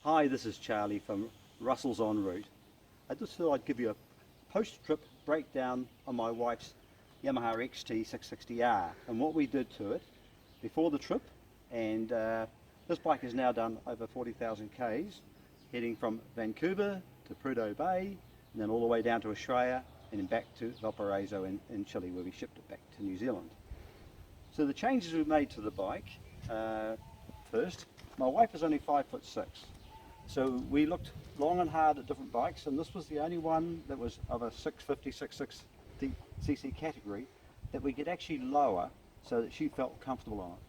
Hi, this is Charlie from Russell's En Route. I just thought I'd give you a post-trip breakdown on my wife's Yamaha XT660R and what we did to it before the trip. And this bike has now done over 40,000 Ks, heading from Vancouver to Prudhoe Bay, and then all the way down to Australia, and then back to Valparaiso in Chile, where we shipped it back to New Zealand. So the changes we've made to the bike, first, my wife is only 5'6", so we looked long and hard at different bikes, and this was the only one that was of a 650, 660cc category that we could actually lower so that she felt comfortable on it.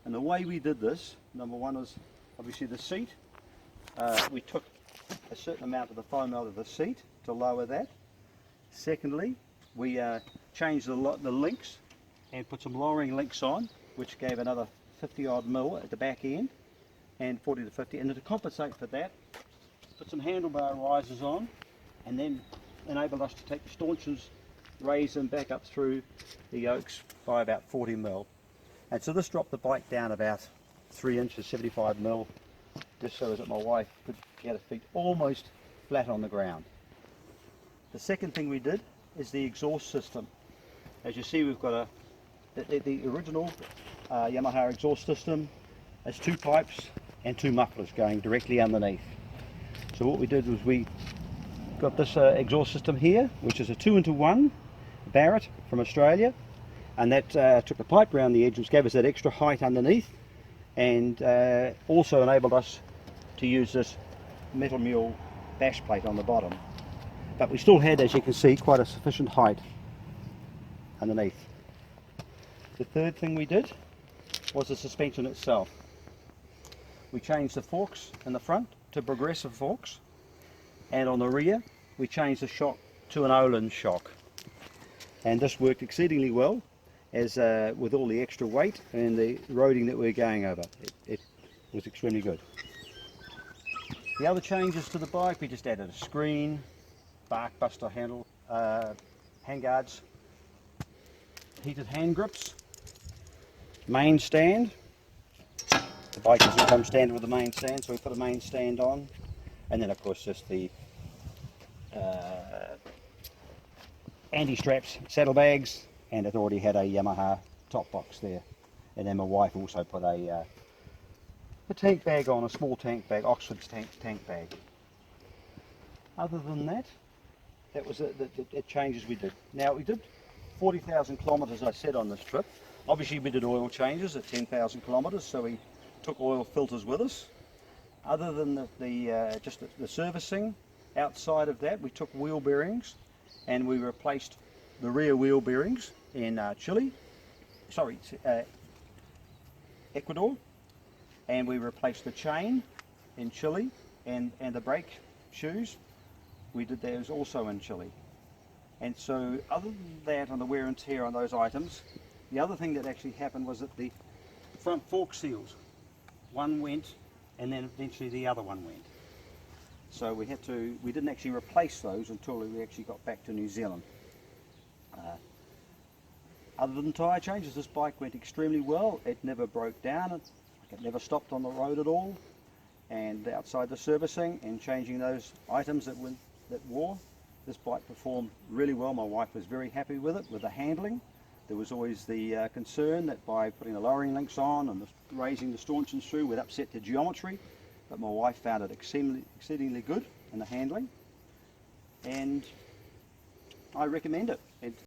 And the way we did this, number one, was obviously the seat. We took a certain amount of the foam out of the seat to lower that. Secondly, we changed the links and put some lowering links on, which gave another 50 odd mil at the back end, and 40 to 50, and to compensate for that, put some handlebar risers on, and then enabled us to take the stanchions, raise them back up through the yokes by about 40 mil. And so this dropped the bike down about 3 inches, 75 mil, just so that my wife could get her feet almost flat on the ground. The second thing we did is the exhaust system. As you see, we've got the original Yamaha exhaust system has 2 pipes and 2 mufflers going directly underneath. So what we did was we got this exhaust system here, which is a 2-into-1 Barrett from Australia, and that took the pipe around the edge, which gave us that extra height underneath, and also enabled us to use this metal mule bash plate on the bottom. But we still had, as you can see, quite a sufficient height underneath. The third thing we did was the suspension itself. We changed the forks in the front to progressive forks, and on the rear we changed the shock to an Olin shock. And this worked exceedingly well, as with all the extra weight and the roading that we're going over. It was extremely good. The other changes to the bike, we just added a screen, bark buster handle, handguards, heated hand grips, main stand. The bike doesn't come standard with the main stand, so we put a main stand on, and then of course just the anti-straps, saddlebags, and it already had a Yamaha top box there. And then my wife also put a tank bag on, a small tank bag, Oxford's tank bag. Other than that, that was the changes we did. Now we did 40,000 kilometres, I said, on this trip. Obviously we did oil changes at 10,000 kilometres, so we took oil filters with us. Other than just the servicing, outside of that we took wheel bearings, and we replaced the rear wheel bearings in Ecuador, and we replaced the chain in Chile, and the brake shoes, we did those also in Chile. And so other than that, on the wear and tear on those items, the other thing that actually happened was that the front fork seals, one went and then eventually the other one went. So we didn't actually replace those until we actually got back to New Zealand. Other than tyre changes, this bike went extremely well. It never broke down, it never stopped on the road at all. And outside the servicing and changing those items that wore, this bike performed really well. My wife was very happy with it, with the handling. There was always the concern that by putting the lowering links on and raising the stanchions through would upset the geometry, but my wife found it exceedingly good in the handling, and I recommend it.